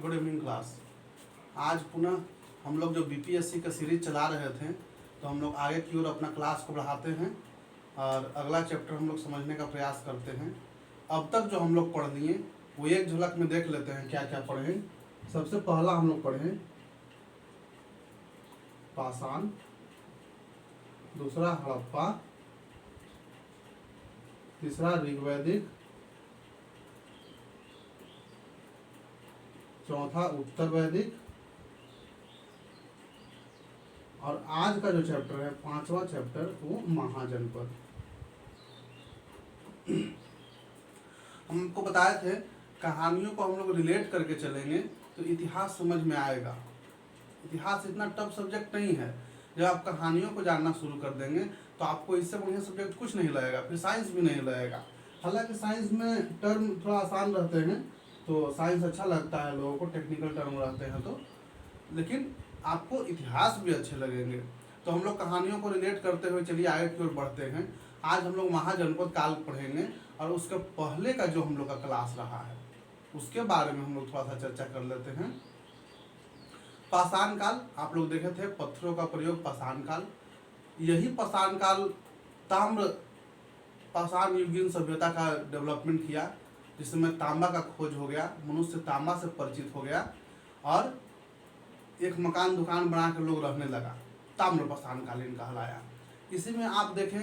Good evening class. आज पुनः हम लोग जो बीपीएससी का सीरीज चला रहे थे तो हम लोग आगे की ओर अपना क्लास को बढ़ाते हैं और अगला चैप्टर हम लोग समझने का प्रयास करते हैं। अब तक जो हम लोग पढ़ लिए वो एक झलक में देख लेते हैं क्या क्या पढ़े। सबसे पहला हम लोग पढ़े पाषाण, दूसरा हड़प्पा, तीसरा ऋग्वैदिक, चौथा उत्तर वैदिक और आज का जो चैप्टर है पांचवा चैप्टर वो महाजनपद। हमको बताए थे कहानियों को हम लोग रिलेट करके चलेंगे तो इतिहास समझ में आएगा। इतिहास इतना टफ सब्जेक्ट नहीं है। जब आप कहानियों को जानना शुरू कर देंगे तो आपको इससे बढ़िया सब्जेक्ट कुछ नहीं लगेगा, फिर साइंस भी नहीं लगेगा। हालांकि साइंस में टर्म थोड़ा आसान रहते हैं तो साइंस अच्छा लगता है लोगों को, टेक्निकल टर्म रहते हैं तो, लेकिन आपको इतिहास भी अच्छे लगेंगे। तो हम लोग कहानियों को रिलेट करते हुए चलिए आगे की ओर बढ़ते हैं। आज हम लोग महाजनपद काल पढ़ेंगे और उसके पहले का जो हम लोग का क्लास रहा है उसके बारे में हम लोग थोड़ा सा चर्चा कर लेते हैं। पाषाण काल आप लोग देखे थे, पत्थरों का प्रयोग पाषाण काल। यही पाषाण काल ताम्र पाषाण युगीन सभ्यता का डेवलपमेंट किया, जिसमें तांबा का खोज हो गया, मनुष्य तांबा से परिचित हो गया और एक मकान दुकान बना कर लोग रहने लगा। ताम्र पाषाण कालीन कहलाया। इसी में आप देखें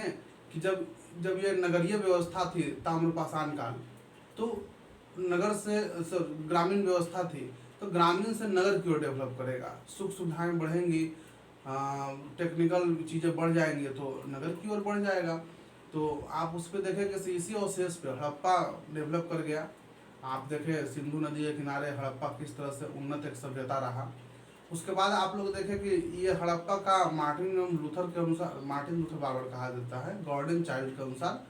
कि जब ये नगरीय व्यवस्था थी ताम्र पाषाण काल, तो नगर से ग्रामीण व्यवस्था थी तो ग्रामीण से नगर की ओर डेवलप करेगा, सुख सुविधाएं बढ़ेंगी, टेक्निकल चीज़ें बढ़ जाएंगी तो नगर की ओर बढ़ जाएगा। तो आप उस पर देखें कि इसी अवशेष पे हड़प्पा डेवलप कर गया। आप देखें सिंधु नदी के किनारे हड़प्पा किस तरह से उन्नत एक सभ्यता रहा। उसके बाद आप लोग देखें कि ये हड़प्पा का मार्टिन लूथर के अनुसार, मार्टिन लूथर बार्बर कहा जाता है, गॉर्डन चाइल्ड के अनुसार,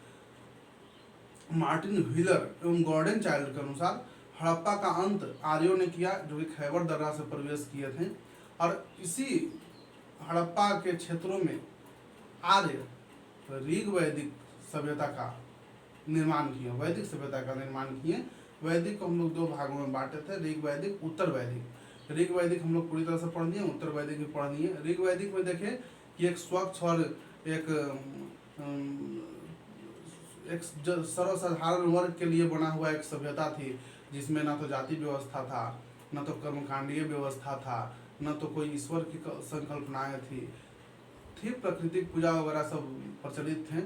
मार्टिन व्हीलर एवं गॉर्डन चाइल्ड के अनुसार हड़प्पा का अंत आर्यों ने किया जो कि खैबर दर्रा से प्रवेश किए थे। और इसी हड़प्पा के क्षेत्रों में आर्य ऋग वैदिक सभ्यता का निर्माण किए, वैदिक सभ्यता का निर्माण किए। वैदिक को हम लोग दो भागों में बांटे थे, ऋग वैदिक, उत्तर वैदिक। ऋग वैदिक हम लोग पूरी तरह से पढ़ लिए, उत्तर वैदिक भी पढ़ लिए। ऋग वैदिक में देखें कि एक स्वच्छ और एक सर्वसाधारण वर्ग के लिए बना हुआ एक सभ्यता थी, जिसमें ना तो जाति व्यवस्था था, न तो कर्मकांडीय व्यवस्था था, न तो कोई ईश्वर की संकल्पनाएं थी प्राकृतिक पूजा वगैरह सब प्रचलित थे।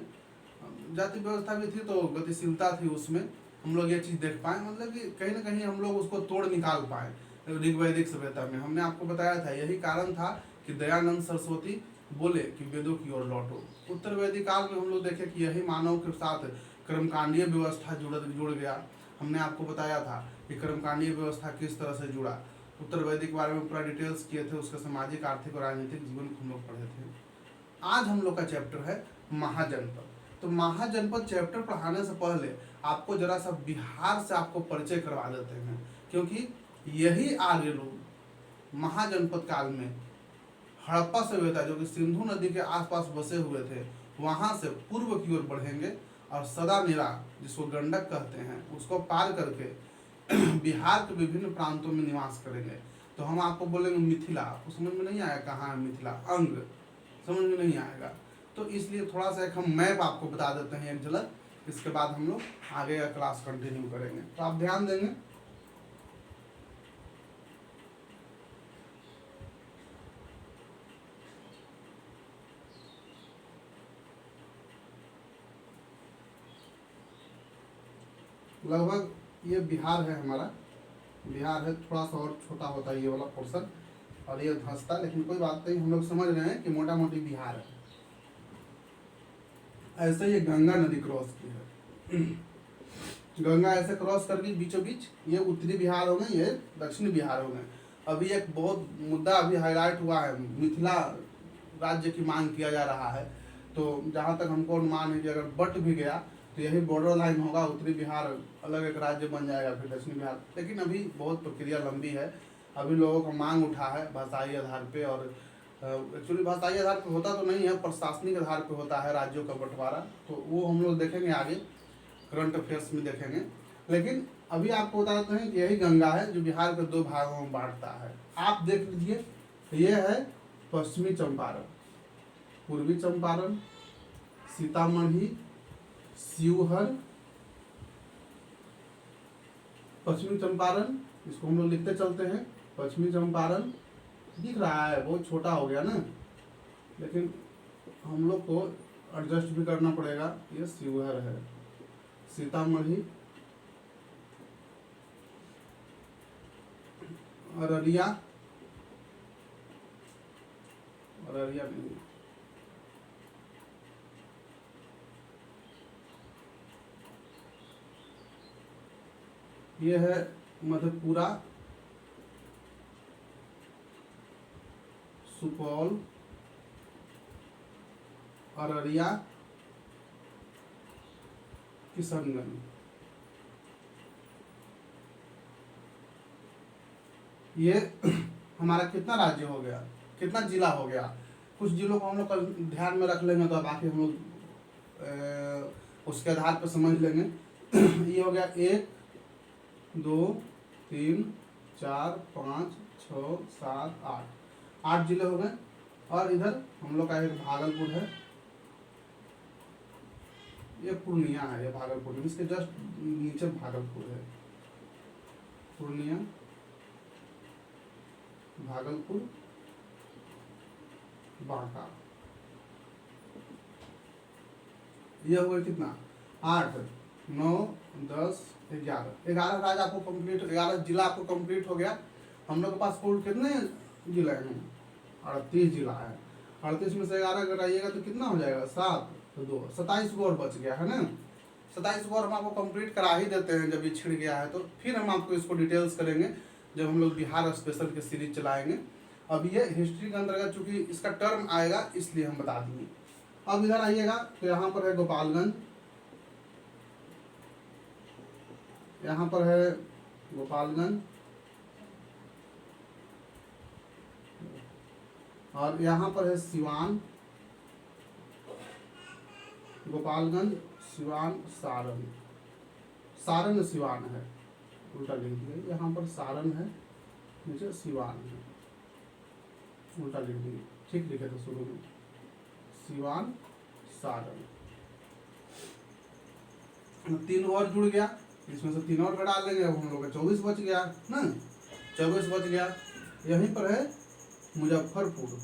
जाति व्यवस्था भी थी तो गतिशीलता थी उसमें। हम लोग ये चीज़ देख पाए, मतलब कि कहीं ना कहीं हम लोग उसको तोड़ निकाल पाए ऋग्वैदिक सभ्यता में। हमने आपको बताया था यही कारण था कि दयानंद सरस्वती बोले कि वेदों की ओर लौटो। उत्तर वैदिक काल में हम लोग देखे कि यही मानव के साथ कर्मकांडीय व्यवस्था जुड़ गया। हमने आपको बताया था कि कर्मकांडीय व्यवस्था किस तरह से जुड़ा। उत्तर वैदिक के बारे में पूरा डिटेल्स किए थे, उसके सामाजिक, आर्थिक और राजनीतिक जीवन को हम लोग पढ़े थे। आज हम लोग का चैप्टर है महाजनपद। तो महाजनपद चैप्टर पढ़ाने से पहले आपको जरा सा बिहार से आपको परिचय करवा देते हैं, क्योंकि यही आर्य लोग महाजनपद काल में हड़प्पा सभ्यता जो कि सिंधु नदी के आसपास बसे हुए थे, वहां से पूर्व की ओर बढ़ेंगे और सदानीरा, जिसको गंडक कहते हैं, उसको पार करके बिहार के विभिन्न प्रांतों में निवास करेंगे। तो हम आपको बोलेंगे मिथिला, आपको समझ में नहीं आया कहाँ है मिथिला, अंग समझ में नहीं आएगा। तो इसलिए थोड़ा सा एक हम मैप आपको बता देते हैं एक झलक, इसके बाद हम लोग आगे का क्लास कंटिन्यू करेंगे। तो आप ध्यान देंगे। लगभग ये बिहार है हमारा, बिहार है, थोड़ा सा और छोटा होता है ये वाला पोर्शन और ये धंसता, लेकिन कोई बात नहीं, हम लोग समझ रहे हैं कि मोटा मोटी बिहार है। ऐसे ये गंगा नदी क्रॉस की है, गंगा ऐसे क्रॉस कर गई बीचों बीच, ये उत्तरी बिहार हो गए, ये दक्षिणी बिहार हो गए। अभी एक बहुत मुद्दा अभी हाईलाइट हुआ है, मिथिला राज्य की मांग किया जा रहा है। तो जहाँ तक हमको अनुमान है कि अगर बट भी गया तो यही बॉर्डर लाइन होगा, उत्तरी बिहार अलग एक राज्य बन जाएगा, फिर दक्षिणी बिहार। लेकिन अभी बहुत प्रक्रिया लंबी है, अभी लोगों का मांग उठा है भाषाई आधार पे, और एक्चुअली भाषाई आधार पे होता तो नहीं है, प्रशासनिक आधार पे होता है राज्यों का बंटवारा। तो वो हम लोग देखेंगे आगे, करंट अफेयर्स में देखेंगे। लेकिन अभी आपको बताते हैं कि यही गंगा है जो बिहार के 2 भागों में बांटता है। आप देख लीजिए, ये है पश्चिमी चंपारण, पूर्वी चंपारण, सीतामढ़ी, शिवहर, पश्चिमी चंपारण, इसको हम लोग लिखते चलते हैं पश्चिमी चंपारण। दिख रहा है बहुत छोटा हो गया ना, लेकिन हम लोग को एडजस्ट भी करना पड़ेगा। ये शिवहर है, सीतामढ़ी, अररिया, अररिया नहीं, ये है मधेपुरा, सुपौल, अररिया, किशनगंज। ये हमारा कितना राज्य हो गया, कितना जिला हो गया। कुछ जिलों को हम लोग कल ध्यान में रख लेंगे तो बाकी हम लोग उसके आधार पर समझ लेंगे। ये हो गया 1 2 3 4 5 6 7 8 जिले हो गए। और इधर हम लोग का एक भागलपुर है, ये पूर्णिया है, ये भागलपुर है, इसके जस्ट नीचे भागलपुर है, पूर्णिया, भागलपुर, बांका। ये हो गया कितना, 8 9 10 11 राज्य आपको कंप्लीट, 11 जिला आपको कंप्लीट हो गया। हम लोग के पास कुल कितने जिले हैं, 38 जिला है। 38 में से 11 घटाइएगा तो कितना हो जाएगा, 7 तो 2 27 गो और बच गया है ना। 27 गो और हम आपको कंप्लीट करा ही देते हैं जब ये छिड़ गया है तो। फिर हम आपको इसको डिटेल्स करेंगे जब हम लोग बिहार स्पेशल की सीरीज चलाएंगे। अब ये हिस्ट्री के अंतर्गत चूंकि इसका टर्म आएगा इसलिए हम बता देंगे। अब इधर आइएगा तो यहाँ पर है गोपालगंज, यहाँ पर है गोपालगंज, और यहाँ पर है सिवान, गोपालगंज, सिवान, सारण। सारण सिवान है, उल्टा लिख दिए, यहाँ पर सारण है, नीचे सिवान है, उल्टा लिख दिए, ठीक लिखे थे शुरू में, सिवान, सारण। 3 और जुड़ गया, इसमें से 3 और घटा लेंगे, अब हम लोग का 24 बच गया ना, 24 बच गया। यहीं पर है मुजफ्फरपुर,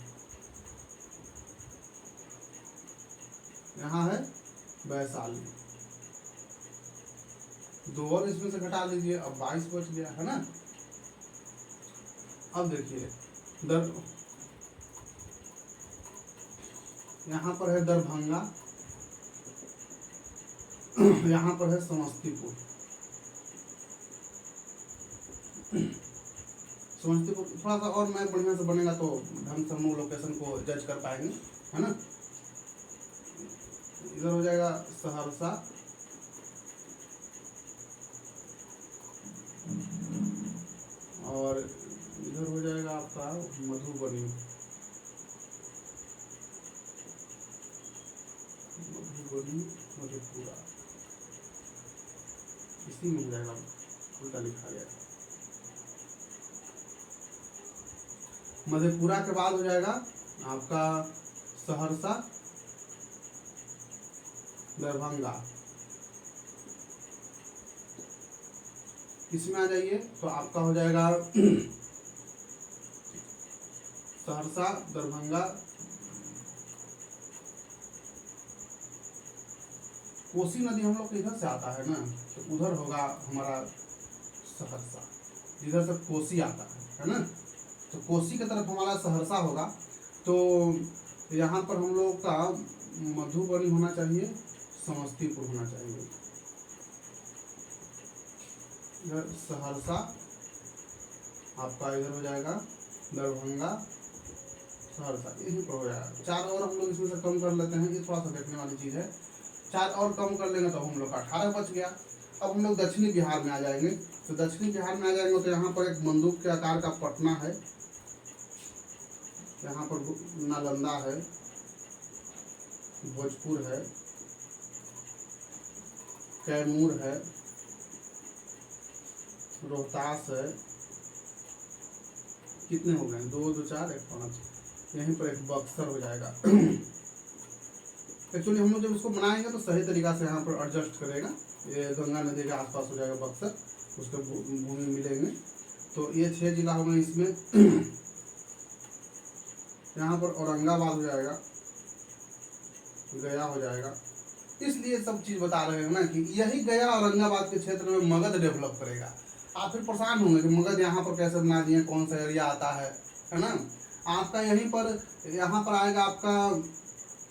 यहाँ है वैशाली, 2 और इसमें से घटा लीजिए, अब 22 बच गया है ना। अब देखिए यहाँ पर है दरभंगा, यहाँ पर है समस्तीपुर। समस्तीपुर थोड़ा सा और मैप बढ़िया से बनेगा तो ढंग से हम लोग लोकेशन को जज कर पाएंगे, है ना। इधर हो जाएगा सहरसा, और इधर हो जाएगा आपका मधुबनी, मधेपुरा, इसी में हो जाएगा, उल्टा लिखा गया। मधेपुरा के बाद हो जाएगा आपका सहरसा, दरभंगा। इसमें आ जाइए तो आपका हो जाएगा सहरसा, दरभंगा, कोसी नदी हम लोग इधर से आता है ना, तो उधर होगा हमारा सहरसा, जिधर से कोसी आता है ना, तो कोसी की तरफ हमारा सहरसा होगा। तो यहाँ पर हम लोग का मधुबनी होना चाहिए, समस्तीपुर होना चाहिए, इधर सहरसा आपका, इधर हो जाएगा दरभंगा, सहरसा, यहीं पर हो जाएगा। 4 और हम लोग इसमें से कम कर लेते हैं, ये थोड़ा सा देखने वाली चीज़ है। 4 और कम कर लेंगे तो हम लोग का 18 बच गया। अब हम लोग दक्षिणी बिहार में आ जाएंगे, तो दक्षिणी बिहार में आ जाएंगे तो यहाँ पर एक बंदूक के आकार का पटना है, यहाँ पर नालंदा है, भोजपुर है, कैमूर है, रोहतास है, कितने हो गए 2 2 4 1 5, यहीं पर एक बक्सर हो जाएगा। एक्चुअली हम लोग जब इसको बनाएंगे तो सही तरीका से यहाँ पर एडजस्ट करेगा। ये गंगा नदी के आसपास हो जाएगा बक्सर, उसके भूमि मिलेंगे। तो ये 6 जिला हो गए इसमें। यहाँ पर औरंगाबाद हो जाएगा, गया हो जाएगा। इसलिए सब चीज़ बता रहे हैं ना कि यही गया औरंगाबाद के क्षेत्र में मगध डेवलप करेगा। आप फिर परेशान होंगे कि मगध यहाँ पर कैसे बना दिए, कौन सा एरिया आता है ना। आपका यहीं पर यहाँ पर आएगा आपका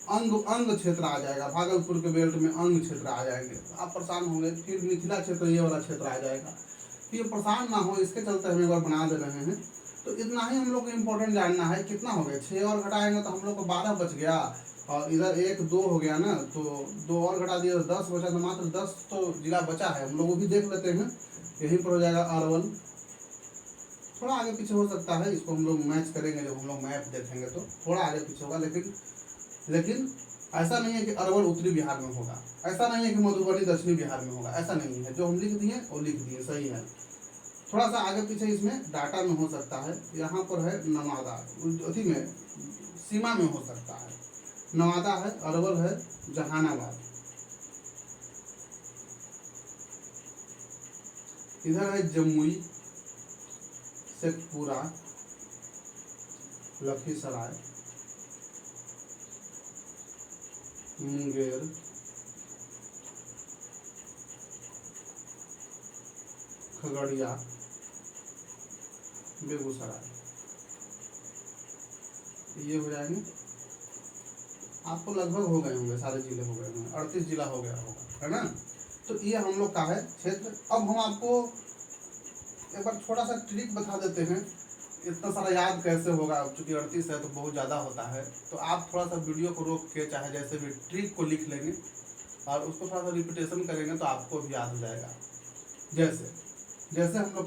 अंग क्षेत्र आ जाएगा, भागलपुर के बेल्ट में अंग क्षेत्र आ जाएंगे। आप परेशान होंगे। फिर मिथिला क्षेत्र ये वाला क्षेत्र आ जाएगा। फिर परेशान ना हो, इसके चलते हम एक बार बना दे रहे हैं। तो इतना ही हम लोग को इम्पोर्टेंट जानना है। कितना हो गया, 6 और घटाएंगे तो हम लोग को 12 बच गया, और इधर 1 2 हो गया ना, तो 2 और घटा दिया तो 10 बचा। तो मात्र 10 तो जिला बचा है, हम लोग वो भी देख लेते हैं। यहीं पर हो जाएगा अरवल। थोड़ा आगे पीछे हो सकता है, इसको हम लोग मैच करेंगे जब हम लोग मैप देखेंगे तो थोड़ा आगे पीछे होगा। लेकिन ऐसा नहीं है कि अरवल उत्तरी बिहार में होगा, ऐसा नहीं है कि मधुबनी दक्षिणी बिहार में होगा, ऐसा नहीं है। जो हम लिख दिए वो लिख दिए, सही है। थोड़ा सा आगे पीछे इसमें डाटा में हो सकता है। यहाँ पर है नवादा, अथी में सीमा में हो सकता है। नवादा है, अरवल है, जहानाबाद, इधर है जमुई, शेखपुरा, लखीसराय, मुंगेर, खगड़िया, बेगूसराय, ये हो जाएंगे। आपको लगभग हो गए होंगे, सारे जिले हो गए होंगे, 38 जिला हो गया होगा, है ना। तो ये हम लोग का है क्षेत्र। अब हम आपको एक बार थोड़ा सा ट्रिक बता देते हैं। इतना सारा याद कैसे होगा, चूंकि 38 है तो बहुत ज़्यादा होता है। तो आप थोड़ा सा वीडियो को रोक के चाहे जैसे भी ट्रिक को लिख लेंगे और उसको थोड़ा सा रिपीटेशन करेंगे तो आपको भी याद हो जाएगा। जैसे हम लोग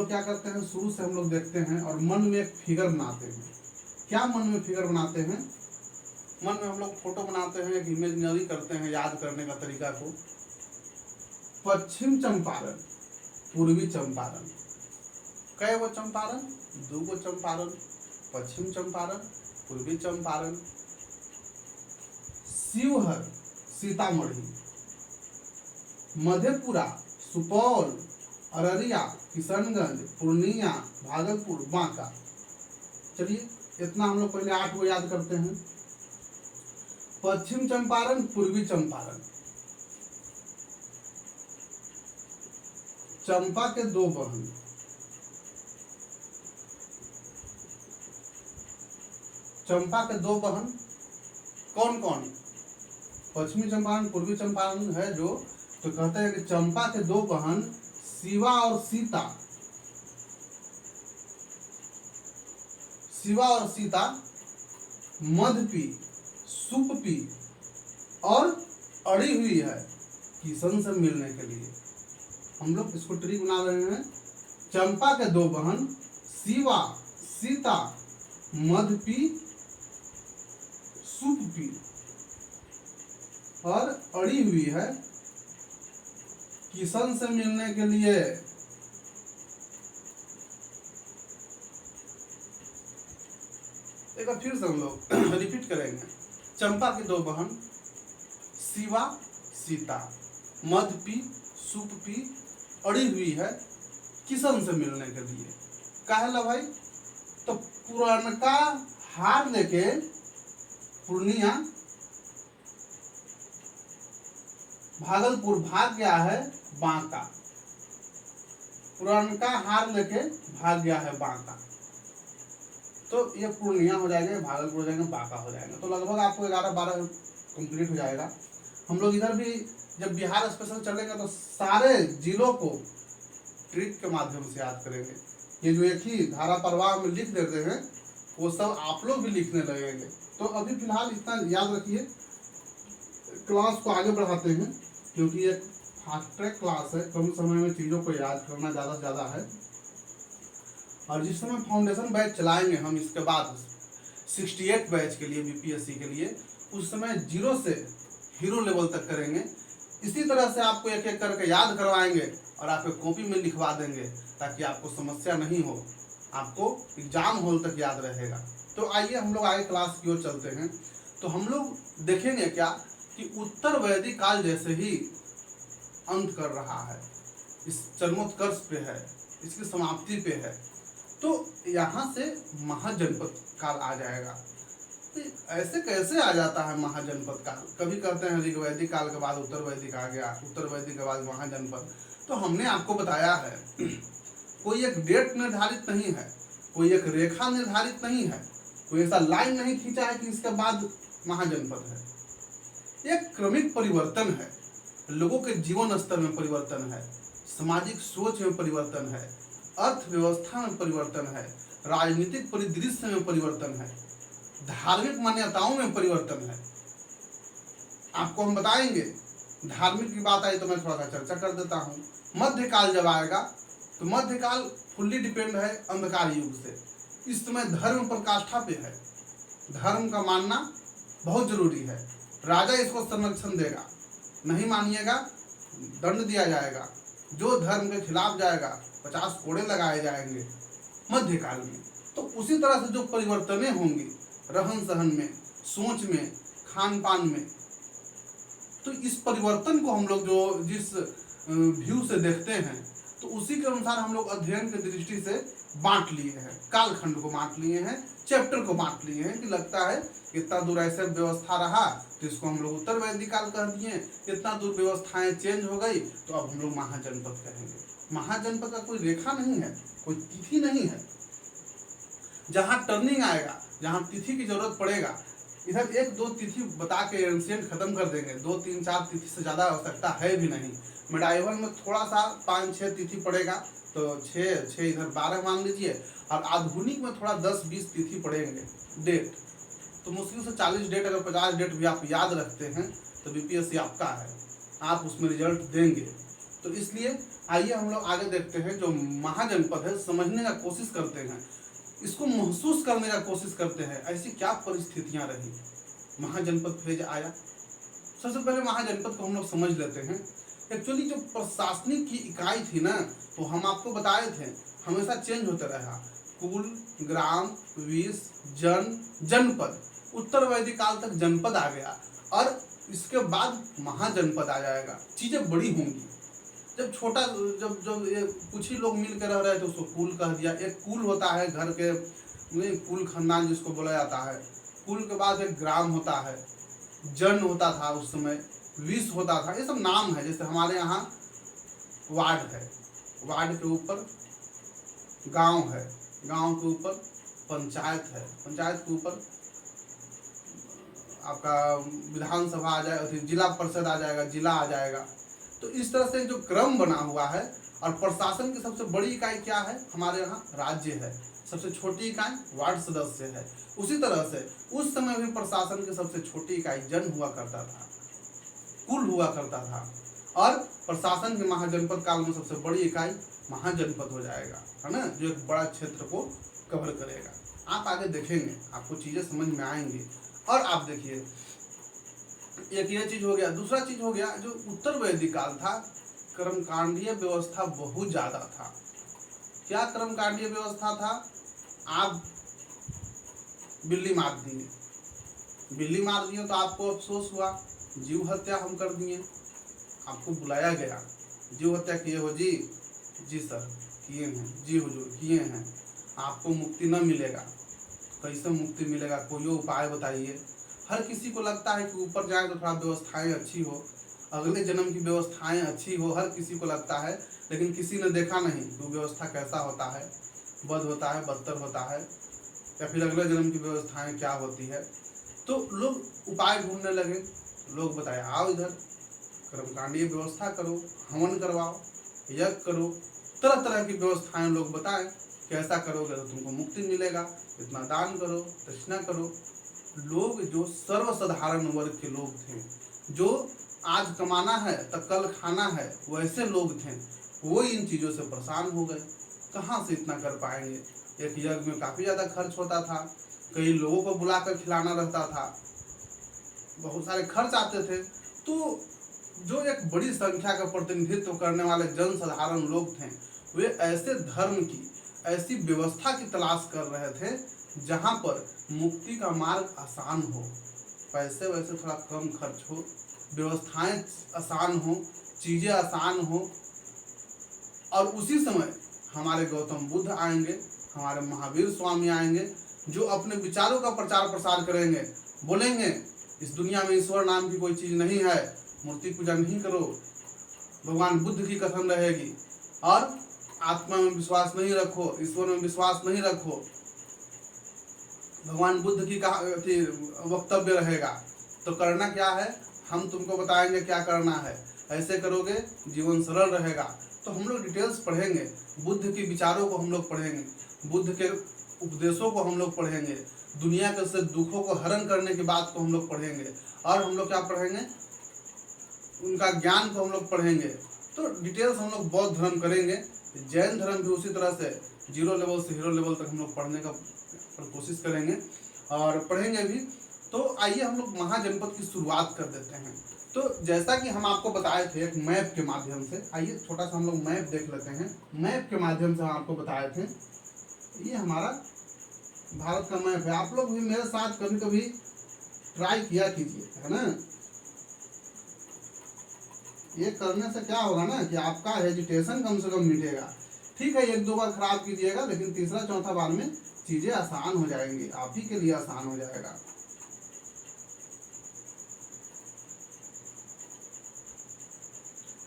क्या करते हैं, शुरू से हम लोग देखते हैं और मन में एक फिगर बनाते हैं। क्या मन में फिगर बनाते हैं? मन में हम लोग फोटो बनाते हैं, एक इमेजिनरी करते हैं याद करने का तरीका को। पश्चिम चंपारण, पूर्वी चंपारण, कई वो चंपारण, 2 गो चंपारण, पश्चिम चंपारण, पूर्वी चंपारण, शिवहर, सीतामढ़ी, मधेपुरा, सुपौल, अररिया, किशनगंज, पूर्णिया, भागलपुर, बांका। चलिए इतना हम लोग पहले 8 को याद करते हैं। पश्चिम चंपारण, पूर्वी चंपारण, चंपा के 2 बहन, चंपा के 2 बहन कौन कौन? पश्चिमी चंपारण, पूर्वी चंपारण है जो, तो कहते हैं कि चंपा के 2 बहन शिवा और सीता, मधपी, सुपपी और अड़ी हुई है किशन से मिलने के लिए। हम लोग इसको ट्रिक बना रहे हैं। चंपा के 2 बहन शिवा, सीता, मधपी, सुपपी और अड़ी हुई है किशन से मिलने के लिए। एक बार फिर से हम लोग रिपीट करेंगे। चंपा की 2 बहन शिवा, सीता, मधपी, सुपपी अड़ी हुई है किशन से मिलने के लिए। काहे भाई? तो पुरानका हार लेके पूर्णिया भागलपुर भाग गया है बांका। पुरानका हार लेके भाग गया है बांका, तो ये पूर्णिया हो जाएगा, भागलपुर हो जाएगा, बांका हो जाएगा। तो लगभग आपको 11-12 कंप्लीट हो जाएगा। हम लोग इधर भी जब बिहार स्पेशल चलेंगे तो सारे जिलों को ट्रिक के माध्यम से याद करेंगे। ये जो एक ही धारा प्रवाह में लिख देते हैं वो सब आप लोग भी लिखने लगेंगे। तो अभी फिलहाल इतना याद रखिए, क्लास को आगे बढ़ाते हैं क्योंकि ये फास्ट ट्रैक क्लास है। कम समय में चीज़ों को याद करना ज़्यादा से ज़्यादा है। और जिस समय फाउंडेशन बैच चलाएंगे हम इसके बाद 68 बैच के लिए, बीपीएससी के लिए, उस समय 0 से हीरो लेवल तक करेंगे। इसी तरह से आपको एक एक करके याद करवाएंगे और आपके कॉपी में लिखवा देंगे ताकि आपको समस्या नहीं हो, आपको एग्जाम हॉल तक याद रहेगा। तो आइए हम लोग आगे क्लास की ओर चलते हैं। तो हम लोग देखेंगे क्या कि उत्तर वैदिक काल जैसे ही अंत कर रहा है, इस चरमोत्कर्ष पे है, इसकी समाप्ति पे है, तो यहाँ से महाजनपद काल आ जाएगा। तो ऐसे कैसे आ जाता है महाजनपद काल? कभी कहते हैं ऋग्वैदिक काल के बाद उत्तर वैदिक आ गया, उत्तर वैदिक के बाद महाजनपद। तो हमने आपको बताया है कोई एक डेट निर्धारित नहीं है, कोई एक रेखा निर्धारित नहीं है, कोई ऐसा लाइन नहीं खींचा है कि इसके बाद महाजनपद है। एक क्रमिक परिवर्तन है, लोगों के जीवन स्तर में परिवर्तन है, सामाजिक सोच में परिवर्तन है, अर्थव्यवस्था में परिवर्तन है, राजनीतिक परिदृश्य में परिवर्तन है, धार्मिक मान्यताओं में परिवर्तन है। आपको हम बताएंगे, धार्मिक की बात आई तो मैं थोड़ा सा चर्चा कर देता हूँ। मध्यकाल जब आएगा तो मध्यकाल फुल्ली डिपेंड है अंधकार युग से। इस समय धर्म पराकाष्ठा पे है, धर्म का मानना बहुत जरूरी है। राजा इसको संरक्षण देगा, नहीं मानिएगा दंड दिया जाएगा, जो धर्म के खिलाफ जाएगा 50 कोड़े लगाए जाएंगे मध्यकाल में। तो उसी तरह से जो परिवर्तनें होंगी रहन सहन में, सोच में, खान पान में, तो इस परिवर्तन को हम लोग जो जिस व्यू से देखते हैं तो उसी के अनुसार हम लोग अध्ययन की दृष्टि से बांट लिए हैं, कालखंड को बांट लिए हैं, चैप्टर को बांट लिए हैं कि लगता है इतना दूर ऐसे व्यवस्था रहा तो इसको हम लोग उत्तर वैदिक काल कह दिए, इतना दूर व्यवस्थाएं चेंज हो गई तो अब हम लोग महाजनपद कहेंगे। महाजनपद का कोई रेखा नहीं है, कोई तिथि नहीं है। जहाँ टर्निंग आएगा, जहाँ तिथि की जरूरत पड़ेगा, इधर 1-2 तिथि बता के एंशिएंट खत्म कर देंगे। 2, 3, 4 तिथि से ज़्यादा आवश्यकता है भी नहीं। मेडाइवल में थोड़ा सा 5-6 तिथि पड़ेगा तो 6 इधर 12 मान लीजिए, और आधुनिक में थोड़ा 10-20 तिथि पड़ेंगे डेट। तो मुश्किल से 40 डेट, अगर 50 डेट भी आप याद रखते हैं तो बीपीएससी आपका है, आप उसमें रिजल्ट देंगे। तो इसलिए आइए हम लोग आगे देखते हैं। जो महाजनपद है समझने का कोशिश करते हैं, इसको महसूस करने का कोशिश करते हैं, ऐसी क्या परिस्थितियां रही, महाजनपद फेज आया। सबसे पहले महाजनपद को हम लोग समझ लेते हैं। एक्चुअली जो प्रशासनिक की इकाई थी ना, तो हम आपको बताए थे हमेशा चेंज होता रहा, कुल, ग्राम, विस, जनपद। उत्तर वैदिक काल तक जनपद आ गया और इसके बाद महाजनपद आ जाएगा। चीजें बड़ी होंगी। जब छोटा जब ये कुछ ही लोग मिल कर रह रहे थे उसको कुल कह दिया। एक कुल होता है घर के, नहीं कुल खानदान जिसको बोला जाता है। कुल के बाद एक ग्राम होता है, जन होता था उस समय, विस होता था, ये सब नाम है। जैसे हमारे यहाँ वार्ड है, वार्ड के ऊपर गांव है, गांव के ऊपर पंचायत है, पंचायत के ऊपर आपका विधानसभा आ जाएगा, जिला परिषद आ जाएगा, जिला आ जाएगा। तो इस तरह से जो क्रम बना हुआ है। और प्रशासन की सबसे बड़ी इकाई क्या है? हमारे यहाँ राज्य है। सबसे छोटी इकाई वार्ड सदस्य है। उसी तरह से उस समय भी प्रशासन की सबसे छोटी इकाई जन हुआ करता था, कुल हुआ करता था। और प्रशासन के महाजनपद काल में सबसे बड़ी इकाई महाजनपद हो जाएगा, है ना, जो एक बड़ा क्षेत्र को कवर करेगा। आप आगे देखेंगे, आपको चीजें समझ में आएंगी। और आप देखिए, एक ये चीज हो गया। दूसरा चीज हो गया, जो उत्तर वैदिक काल था, कर्मकांडीय व्यवस्था बहुत ज्यादा था। क्या कर्मकांडीय व्यवस्था था? आप बिल्ली मार दिए, बिल्ली मार दिए तो आपको अफसोस हुआ, जीव हत्या हम कर दिए, आपको बुलाया गया, जीव हत्या किए हो जी? जी सर किए हैं। जी हुजूर किए हैं, आपको मुक्ति न मिलेगा। कैसे मुक्ति मिलेगा? कोई उपाय बताइए। हर किसी को लगता है कि ऊपर जाए तो थोड़ा व्यवस्थाएं अच्छी हो, अगले जन्म की व्यवस्थाएं अच्छी हो, हर किसी को लगता है। लेकिन किसी ने देखा नहीं कि व्यवस्था कैसा होता है, बद होता है, बदतर होता है, या फिर अगले जन्म की व्यवस्थाएं क्या होती है। तो लोग उपाय ढूंढने लगे। लोग बताए आओ इधर कर्मकांडीय व्यवस्था करो, हवन करवाओ, यज्ञ करो, तरह तरह की व्यवस्थाएं लोग बताएं कि ऐसा करोगे तो तुमको मुक्ति मिलेगा, इतना दान करो, दक्षिणा करो। लोग जो सर्वसाधारण वर्ग के लोग थे, जो आज कमाना है तो कल खाना है, वैसे लोग थे, वो इन चीज़ों से परेशान हो गए। कहाँ से इतना कर पाएंगे? एक यज्ञ में काफ़ी ज़्यादा खर्च होता था, कई लोगों को बुलाकर खिलाना रहता था, बहुत सारे खर्च आते थे। तो जो एक बड़ी संख्या का प्रतिनिधित्व करने वाले जनसाधारण लोग थे, वे ऐसे धर्म की, ऐसी व्यवस्था की तलाश कर रहे थे जहां पर मुक्ति का मार्ग आसान हो, पैसे वैसे थोड़ा कम खर्च हो, व्यवस्थाएं आसान हो, चीजें आसान हो। और उसी समय हमारे गौतम बुद्ध आएंगे, हमारे महावीर स्वामी आएंगे, जो अपने विचारों का प्रचार प्रसार करेंगे, बोलेंगे इस दुनिया में ईश्वर नाम की कोई चीज नहीं है, मूर्ति पूजा नहीं करो, भगवान बुद्ध की कथन रहेगी, और आत्मा में विश्वास नहीं रखो, ईश्वर में विश्वास नहीं रखो, भगवान बुद्ध की वक्तव्य रहेगा। तो करना क्या है, हम तुमको बताएंगे क्या करना है, ऐसे करोगे जीवन सरल रहेगा। तो हम लोग डिटेल्स पढ़ेंगे, बुद्ध के विचारों को हम लोग पढ़ेंगे, बुद्ध के उपदेशों को हम लोग पढ़ेंगे, दुनिया के से दुखों को हरण करने की बात को हम लोग पढ़ेंगे, और हम लोग क्या पढ़ेंगे, उनका ज्ञान को हम लोग पढ़ेंगे। तो डिटेल्स हम लोग बौद्ध धर्म करेंगे, जैन धर्म भी उसी तरह से 0 लेवल से हीरो लेवल तक हम लोग पढ़ने का कोशिश करेंगे और पढ़ेंगे भी। तो आइए हम लोग महाजनपद की शुरुआत कर देते हैं। तो जैसा कि हम आपको बताए थे एक मैप के माध्यम से, आइए छोटा सा हम लोग मैप देख लेते हैं। मैप के माध्यम से हम आपको बताए थे, ये हमारा भारत का मैप है। आप लोग भी मेरे साथ कभी कभी ट्राई किया कीजिए, है ना। ये करने से क्या होगा ना कि आपका हेजिटेशन कम से कम मिटेगा। ठीक है, 1-2 बार खराब कीजिएगा, लेकिन तीसरा चौथा बार में चीजें आसान हो जाएंगी, आप ही के लिए आसान हो जाएगा।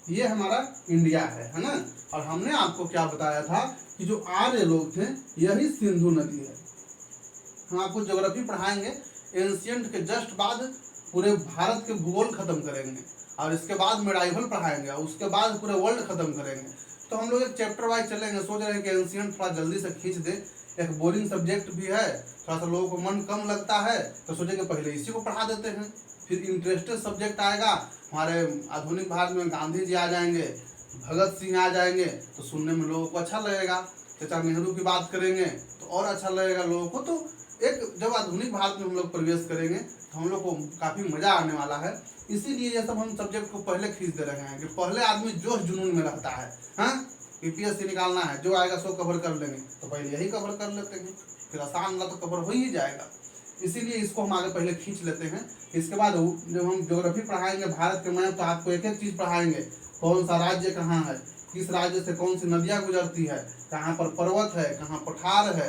ये हमारा इंडिया है ना। और हमने आपको क्या बताया था कि जो आर्य लोग थे, यही सिंधु नदी है। हम आपको ज्योग्राफी पढ़ाएंगे, एंशियंट के जस्ट बाद पूरे भारत के भूगोल खत्म करेंगे, और इसके बाद मेडाइवल पढ़ाएंगे, और उसके बाद पूरे वर्ल्ड खत्म करेंगे। तो हम लोग एक चैप्टर वाइज चलेंगे। सोच रहे हैं कि एंशियंट थोड़ा जल्दी से खींच दे, एक बोरिंग सब्जेक्ट भी है, थोड़ा सा लोगों को मन कम लगता है, तो सोचेंगे पहले इसी को पढ़ा देते हैं, फिर इंटरेस्टेड सब्जेक्ट आएगा। हमारे आधुनिक भारत में गांधी जी आ जाएंगे, भगत सिंह आ जाएंगे, तो सुनने में लोगों को अच्छा लगेगा। चाचा नेहरू की बात करेंगे तो और अच्छा लगेगा लोगों को। तो एक जब आधुनिक भारत में हम लोग प्रवेश करेंगे तो हम लोग को काफ़ी मज़ा आने वाला है। इसीलिए ये सब हम सब्जेक्ट को पहले खींच दे रहे हैं कि पहले आदमी जोश जुनून में रहता है, हाँ यूपीएससी निकालना है, जो आएगा सो कवर कर लेंगे, तो पहले यही कवर कर लेते हैं, फिर आसान वाला तो कवर हो ही जाएगा। इसीलिए इसको हम आगे पहले खींच लेते हैं। इसके बाद जब हम ज्योग्राफी पढ़ाएंगे भारत के मैप, तो आपको एक एक चीज़ पढ़ाएंगे, कौन सा राज्य कहाँ है, किस राज्य से कौन सी नदियाँ गुजरती है, कहाँ पर पर्वत है, कहाँ पठार है,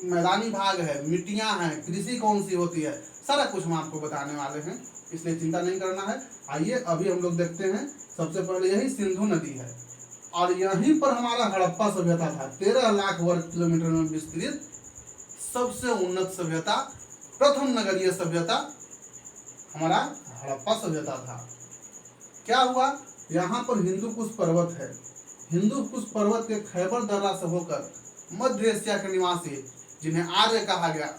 मैदानी भाग है, मिट्टियाँ हैं, कृषि कौन सी होती है, सारा कुछ हम आपको बताने वाले हैं, इसलिए चिंता नहीं करना है। आइए अभी हम लोग देखते हैं। सबसे पहले यही सिंधु नदी है, और यहीं पर हमारा हड़प्पा सभ्यता था। 13 लाख वर्ग किलोमीटर में विस्तृत सबसे उन्नत सभ्यता, प्रथम नगरीय सभ्यता हमारा हड़प्पा सभ्यता था। क्या हुआ, यहाँ पर हिंदू कुश पर्वत है, हिंदू कुश पर्वत के खैबर दर्रा से होकर मध्य एशिया के निवासी, जिन्हें आर्य कहा गया,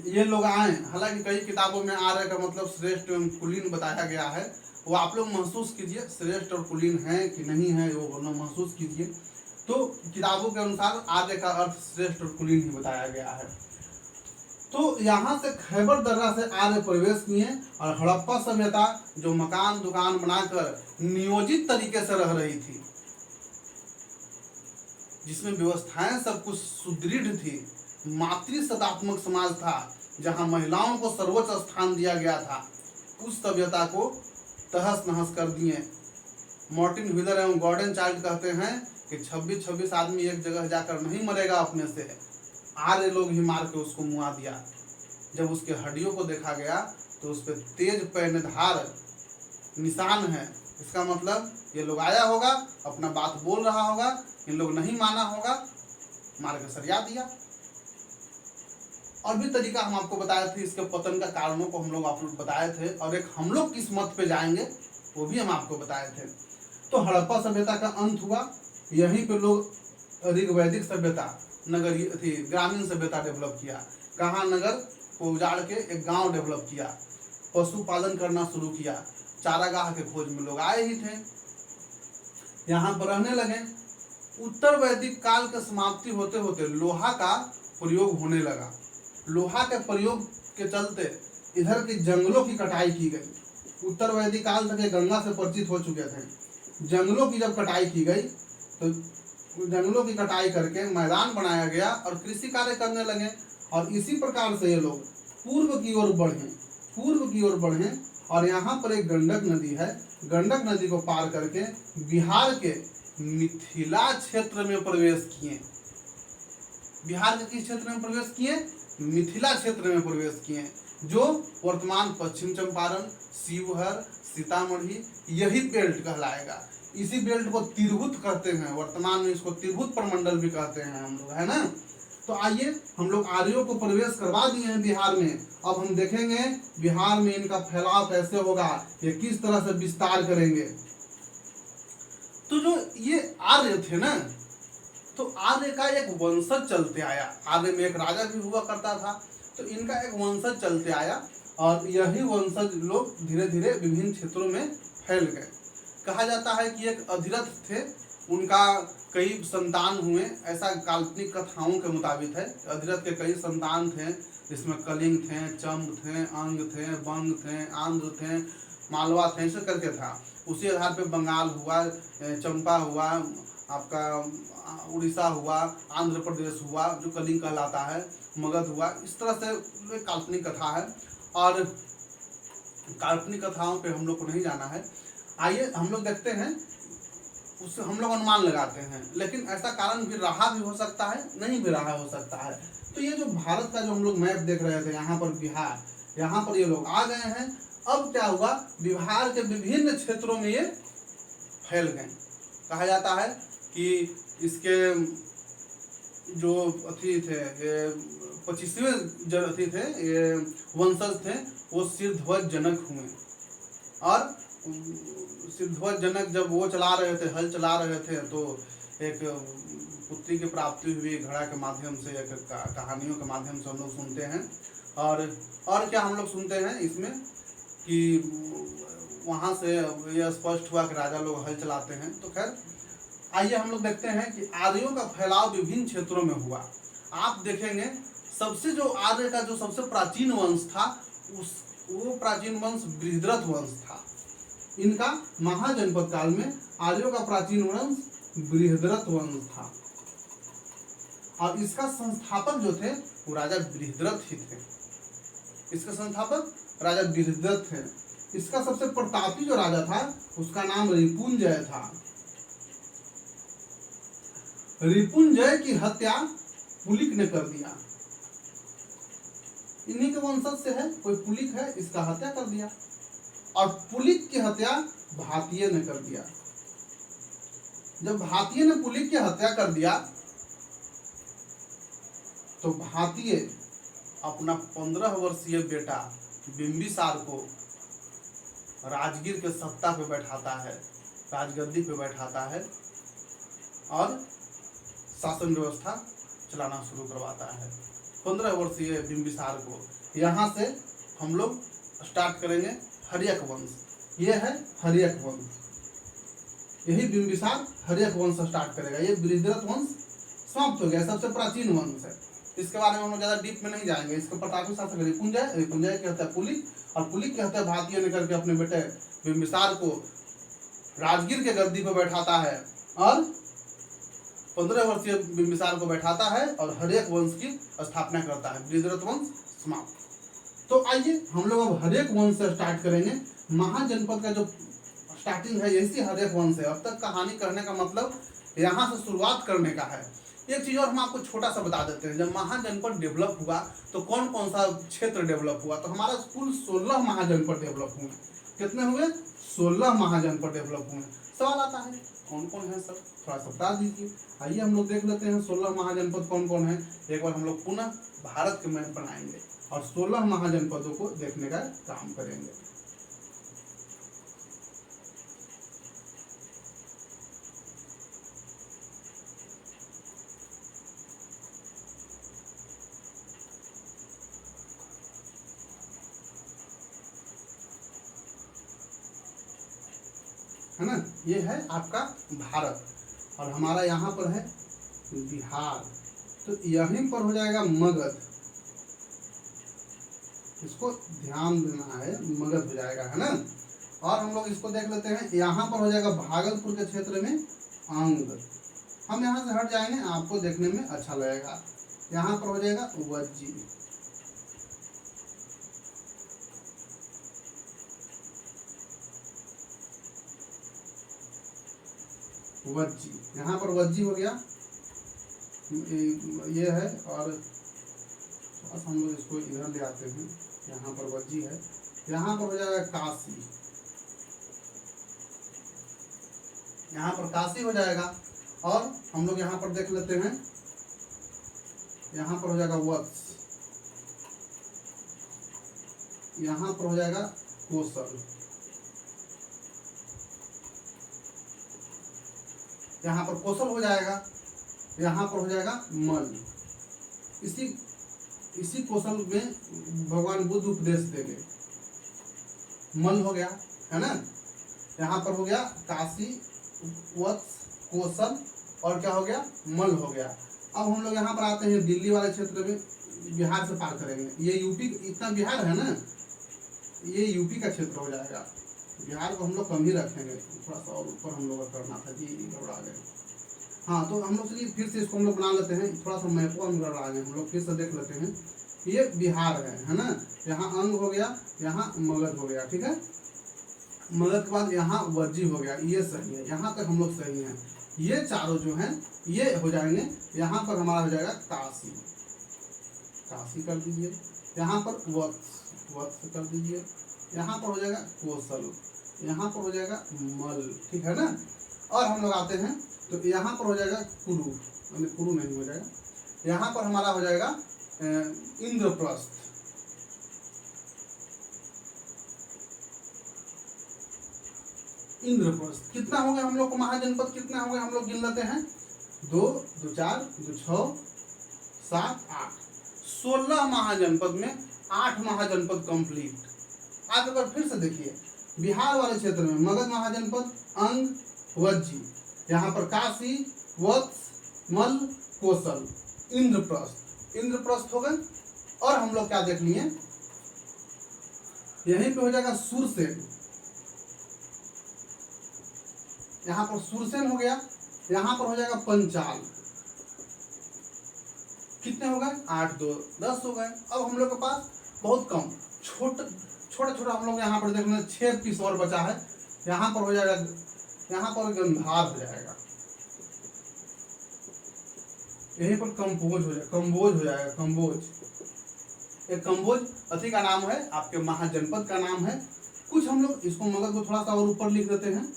ये लोग आए। हालांकि कई किताबों में आर्य का मतलब श्रेष्ठ एवं कुलीन बताया गया है, वो आप लोग महसूस कीजिए, श्रेष्ठ और कुलीन है कि नहीं है वो महसूस कीजिए। तो किताबों के अनुसार आर्य का अर्थ श्रेष्ठ और कुलीन ही बताया गया है। तो यहाँ से खैबर दर्रा से आर्य प्रवेश किए, और हड़प्पा सभ्यता जो मकान दुकान बनाकर नियोजित तरीके से रह रही थी, जिसमें व्यवस्थाएं सब कुछ सुदृढ़ थी, मातृ सदात्मक समाज था, जहाँ महिलाओं को सर्वोच्च स्थान दिया गया था, उस सभ्यता को तहस नहस कर दिए। मार्टिन व्हीलर एवं गॉर्डन चाइल्ड कहते हैं कि 26-26 आदमी एक जगह जाकर नहीं मरेगा अपने से, आर्य लोग ही मार के उसको मुआ दिया। जब उसके हड्डियों को देखा गया तो उस पर तेज पैनधार निशान है, इसका मतलब ये लोग आया होगा, अपना बात बोल रहा होगा, इन लोग नहीं माना होगा, मार के सरिया दिया। और भी तरीका हम आपको बताए थे, इसके पतन का कारणों को हम लोग आप लोग बताए थे, और एक हम लोग किस मत पे जाएंगे वो भी हम आपको बताए थे। तो हड़प्पा सभ्यता का अंत हुआ, यहीं पे लोग ऋग्वैदिक सभ्यता, नगरीय थी, ग्रामीण सभ्यता डेवलप किया। कहाँ, नगर को उजाड़ के एक गांव डेवलप किया, पशुपालन करना शुरू किया, चारागाह के खोज में लोग आए ही थे, यहाँ पर रहने लगे। उत्तर वैदिक काल के समाप्ति होते होते लोहा का प्रयोग होने लगा। लोहा के प्रयोग के चलते इधर के जंगलों की कटाई की गई, उत्तर वैदिक काल तक ये गंगा से परिचित हो चुके थे। जंगलों की जब कटाई की गई तो जंगलों की कटाई करके मैदान बनाया गया और कृषि कार्य करने लगे, और इसी प्रकार से ये लोग पूर्व की ओर बढ़े और यहाँ पर एक गंडक नदी है। गंडक नदी को पार करके बिहार के मिथिला क्षेत्र में प्रवेश किए। बिहार के किस क्षेत्र में प्रवेश किए? मिथिला क्षेत्र में प्रवेश किए, जो वर्तमान पश्चिम चंपारण, शिवहर, सीतामढ़ी यही बेल्ट कहलाएगा। इसी बेल्ट को तिरहुत कहते हैं, वर्तमान में इसको तिरहुत प्रमंडल भी कहते हैं हम लोग, है ना। तो आइए हम लोग आर्यों को प्रवेश करवा दिए हैं बिहार में। अब हम देखेंगे बिहार में इनका फैलाव कैसे होगा, ये किस तरह से विस्तार करेंगे। तो जो ये आर्य थे ना, तो आर्य का एक वंशज चलते आया। आर्य में एक राजा भी हुआ करता था, तो इनका एक वंशज चलते आया और यही वंशज लोग धीरे धीरे विभिन्न क्षेत्रों में फैल गए। कहा जाता है कि एक अधिरथ थे, उनका कई संतान हुए, ऐसा काल्पनिक कथाओं के मुताबिक है। अधिरथ के कई संतान थे, जिसमें कलिंग थे, चंब थे, अंग थे, बंग थे, आंध्र थे, मालवा थे, ऐसे करके था। उसी आधार पे बंगाल हुआ, चंपा हुआ, आपका उड़ीसा हुआ, आंध्र प्रदेश हुआ जो कलिंग कहलाता है, मगध हुआ। इस तरह से काल्पनिक कथा है, और काल्पनिक कथाओं पे हम लोग को नहीं जाना है। आइए हम लोग देखते हैं, उससे हम लोग अनुमान लगाते हैं, लेकिन ऐसा कारण भी रहा भी हो सकता है, नहीं भी रहा हो सकता है। तो ये जो भारत का जो हम लोग मैप देख रहे थे, यहाँ पर बिहार, यहाँ पर ये लोग आ गए हैं। अब क्या हुआ, बिहार के विभिन्न क्षेत्रों में ये फैल गए। कहा जाता है कि इसके जो अथी थे, ये 25वें जो अथी थे, ये वंशज थे, वो सिरध्वज जनक हुए। और सिरध्वज जनक जब वो चला रहे थे, हल चला रहे थे, तो एक पुत्री की प्राप्ति हुई घड़ा के माध्यम से, एक कहानियों के माध्यम से हम लोग सुनते हैं। और क्या हम लोग सुनते हैं इसमें कि वहाँ से यह स्पष्ट हुआ कि राजा लोग हल चलाते हैं। तो खैर आइए हम लोग देखते हैं कि आर्यों का फैलाव विभिन्न क्षेत्रों में हुआ। आप देखेंगे सबसे जो आर्य का जो सबसे प्राचीन वंश था, वो प्राचीन वंश बृहद्रथ वंश था। इनका महाजनपद काल में आर्यों का प्राचीन वंश बृहद्रथ वंश था, और इसका संस्थापक जो थे वो राजा बृहद्रथ ही थे। इसके संस्थापक राजा बृहद्रथ थे। इसका सबसे प्रतापी जो राजा था उसका नाम रिपुंजय था। रिपुंजय की हत्या पुलिक ने कर दिया। इन्हीं के वंशज से है, कोई पुलिक है, इसका हत्या कर दिया। और पुलिक की हत्या भातिये ने कर दिया। जब भातिये ने पुलिक की हत्या कर दिया, तो भातिये अपना 15 वर्षीय बेटा बिंबिसार को राजगीर के सत्ता पे बैठाता है, राजगद्दी पे बैठाता है, और शासन व्यवस्था चलाना शुरू करवाता है 15 वर्षीय बिंबिसार को। यहाँ से हम लोग स्टार्ट करेंगे हर्यक वंश। ये है हर्यक वंश, यही बिंबिसार हर्यक वंश स्टार्ट करेगा। ये बृहद्रथ वंश समाप्त हो गया, सबसे प्राचीन वंश है। इसके बारे में हम लोग ज्यादा डीप में नहीं जाएंगे। इसके प्रतापी शासक रिपुंजय, रिपुंजय कहता है पुलिक, और पुलिक कहता है भातिये ने करके अपने बेटे बिंबिसार को राजगीर के गद्दी पर बैठाता है, और 15 वर्षीय बिंबिसार को बैठाता है और हर्यक वंश की स्थापना करता है। बृहद्रथ वंश समाप्त। तो आइए हम लोग अब हर्यक वंश से स्टार्ट करेंगे। महाजनपद का जो स्टार्टिंग है यही हर्यक वंश है। अब तक कहानी करने का मतलब यहाँ से शुरुआत करने का है। एक चीज और हम आपको छोटा सा बता देते हैं, जब महाजनपद डेवलप हुआ तो कौन कौन सा क्षेत्र डेवलप हुआ। तो हमारा कुल 16 महाजनपद डेवलप हुए। कितने हुए? 16 महाजनपद डेवलप हुए। सवाल आता है कौन कौन है सर, थोड़ा सा बता दीजिए। आइए हम लोग देख लेते हैं 16 महाजनपद कौन कौन है। एक बार हम लोग पुनः भारत के मैप बनाएंगे और 16 महाजनपदों को देखने का काम करेंगे। है ना, ये है आपका भारत, और हमारा यहाँ पर है बिहार। तो यहीं पर हो जाएगा मगध, इसको ध्यान देना है, मगध हो जाएगा, है ना। और हम लोग इसको देख लेते हैं, यहाँ पर हो जाएगा भागलपुर के क्षेत्र में अंग। हम यहाँ से हट जाएंगे, आपको देखने में अच्छा लगेगा। यहाँ पर हो जाएगा वज्जी। वज्जी, यहाँ पर वज्जी हो गया, ये है। और बस हम लोग इसको इधर ले आते हैं, यहाँ पर वज्जी है। यहाँ पर हो जाएगा काशी, यहाँ पर काशी हो जाएगा। और हम लोग यहाँ पर देख लेते हैं, यहाँ पर हो जाएगा वत्स, यहाँ पर हो जाएगा कोसल, यहाँ पर कोसल हो जाएगा, यहाँ पर हो जाएगा मल। इसी कौशल में भगवान बुद्ध उपदेश देंगे। मल हो गया, है ना। यहाँ पर हो गया काशी, वत्स, कौशल, और क्या हो गया, मल हो गया। अब हम लोग यहाँ पर आते हैं दिल्ली वाले क्षेत्र में, बिहार से पार करेंगे। ये यूपी, इतना बिहार है ना, ये यूपी का क्षेत्र हो जाएगा। बिहार को हम लोग कम ही रखेंगे, थोड़ा सा और ऊपर हम लोग करना था जी, गड़बड़ा गए। हाँ, तो हम लोग चलिए फिर से इसको हम लोग बना लेते हैं, थोड़ा सा मैपो हम गड़बड़ा गए, हम लोग फिर से देख लेते हैं। ये बिहार है ना। यहाँ अंग हो गया, यहाँ मगध हो गया, ठीक है। मगध के बाद यहाँ वज्जी हो गया, ये सही है, यहाँ तक हम लोग सही हैं। ये चारों जो हैं ये हो जाएंगे। यहाँ पर हमारा हो जाएगा काशी, काशी कर दीजिए। यहाँ पर वत्स, वत्स कर दीजिए। यहाँ पर हो जाएगा कौशल, यहाँ पर हो जाएगा मल, ठीक है ना। और हम लोग आते हैं तो यहाँ पर हो जाएगा कुरु, कुरु नहीं हो जाएगा। यहाँ पर हमारा हो जाएगा इंद्रप्रस्थ। इंद्रप्रस्थ कितना हो गया हम लोग को, महाजनपद कितना हो गया हम लोग गिन लेते हैं। 2, 2, 4, 2, 6, 7, 8, 16 महाजनपद में 8 महाजनपद कंप्लीट। आप एक बार फिर से देखिए, बिहार वाले क्षेत्र में मगध महाजनपद, अंग, वज्जी, यहाँ पर काशी, वत्स, मल, कौशल, इंद्रप्रस्थ, इंद्रप्रस्थ हो गए। और हम लोग क्या देख लिए, यहीं पे हो जाएगा सुरसेन, यहाँ पर सुरसेन हो गया। यहाँ पर हो जाएगा पंचाल, कितने हो गए, 8, 2, 10 हो गए। अब हम लोग के पास बहुत कम छोटा छोटा हम लोग यहाँ पर देख लें, 6 पीस और बचा है। यहाँ पर हो जाएगा, यहाँ पर गंधार हो जाएगा, यहीं पर कंबोज हो जाएगा, कंबोज हो जाएगा, कंबोज। एक कंबोज अति का नाम है, आपके महाजनपद का नाम है। कुछ हम लोग इसको मगध को थोड़ा सा और ऊपर लिख देते हैं,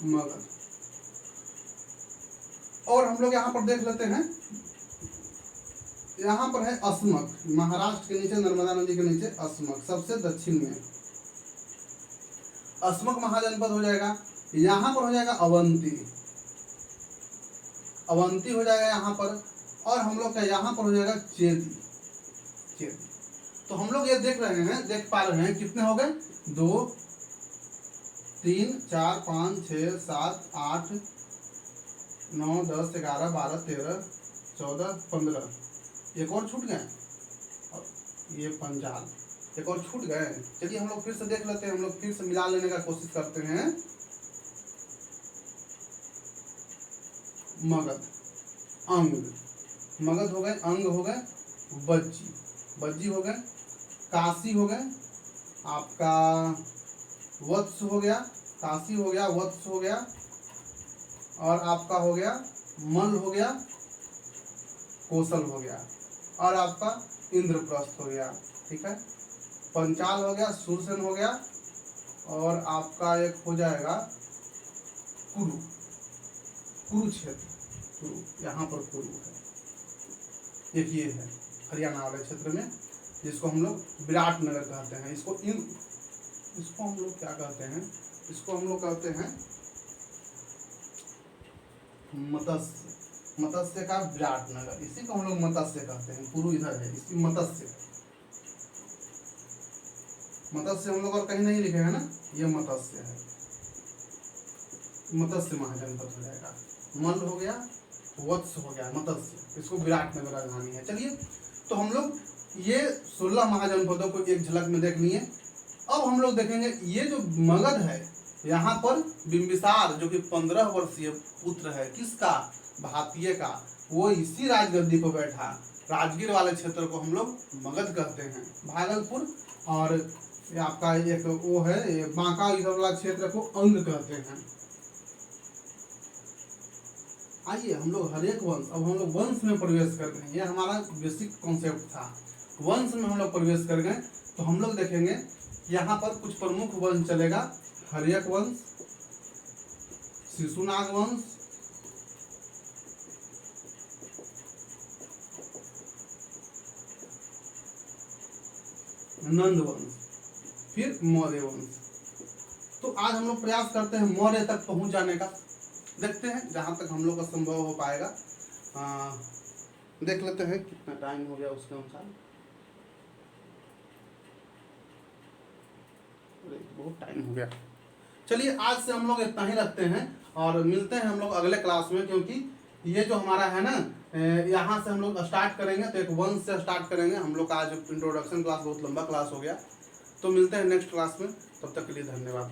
मगध। और हम लोग यहाँ पर देख लेते हैं, यहाँ पर है अस्मक, महाराष्ट्र के नीचे, नर्मदा नदी के नीचे अस्मक, सबसे दक्षिण में अस्मक महाजनपद हो जाएगा। यहाँ पर हो जाएगा अवंती, अवंती हो जाएगा यहाँ पर। और हम लोग का यहाँ पर हो जाएगा चेदी, चेदी। तो हम लोग ये देख रहे हैं, देख पा रहे हैं, कितने हो गए, 2, 3, 4, 5, 6, 7, 8, 9, 10, 11, 12, 13, 14, 15, एक और छूट गए, और ये पंजाल, एक और छूट गए। चलिए हम लोग फिर से देख लेते हैं, हम लोग फिर से मिला लेने का कोशिश करते हैं। मगध, अंग, मगध हो गए, अंग हो गए, वज्जी, वज्जी हो गए, काशी हो गए, आपका वत्स हो गया, काशी हो गया, वत्स हो गया, और आपका हो गया मल हो गया, कौशल हो गया, और आपका इंद्रप्रस्थ हो गया, ठीक है। पंचाल हो गया, सुरसेन हो गया, और आपका एक हो जाएगा कुरु, कुरुक्षेत्र, कुरु, यहाँ पर कुरु है। एक ये है हरियाणा वाले क्षेत्र में, जिसको हम लोग विराटनगर कहते हैं। इसको हम लोग क्या कहते हैं, इसको हम लोग कहते हैं मत्स्य, मत्स्य का विराटनगर, इसी को हम लोग मत्स्य कहते हैं। कुरु इधर है, इसकी मत्स्य, मत्स्य हम लोग और कहीं नहीं लिखे हैं ना, ये मत्स्य है, मत्स्य महाजनपद हो जाएगा। मल हो गया, वत्स हो गया, मत्स्य, इसको विराटनगर राजधानी है। चलिए तो हम लोग ये 16 महाजनपदों को एक झलक में देख लिए। अब हम लोग देखेंगे ये जो मगध है, यहाँ पर बिंबिसार जो कि 15 वर्षीय पुत्र है किसका, भातिये का, वो इसी राजगद्दी पर बैठा। राजगीर वाले क्षेत्र को हम लोग मगध कहते हैं, भागलपुर, और ये आपका एक वो है ये बांका इधर वाला क्षेत्र को अंग कहते हैं। आइए हम लोग हर एक वंश, अब हम लोग वंश में प्रवेश कर गए, ये हमारा बेसिक कॉन्सेप्ट था। वंश में हम लोग प्रवेश कर गए तो हम लोग देखेंगे यहाँ पर कुछ प्रमुख वंश चलेगा। हर्यक वंश, शिशुनाग वंश, नंद वंश, फिर मौर्य वंश। तो आज हम लोग प्रयास करते हैं मौर्य तक पहुंच जाने का। देखते हैं जहां तक हम लोग का संभव हो पाएगा। देख लेते हैं कितना टाइम हो गया उसके अनुसार। बहुत टाइम हो गया। चलिए आज से हम लोग इतना ही रखते हैं और मिलते हैं हम लोग अगले क्लास में, क्योंकि ये जो हमारा है ना, यहाँ से हम लोग स्टार्ट करेंगे तो एक वंश से स्टार्ट करेंगे। हम लोग का आज इंट्रोडक्शन क्लास बहुत लंबा क्लास हो गया। तो मिलते हैं नेक्स्ट क्लास में, तब तक के लिए धन्यवाद।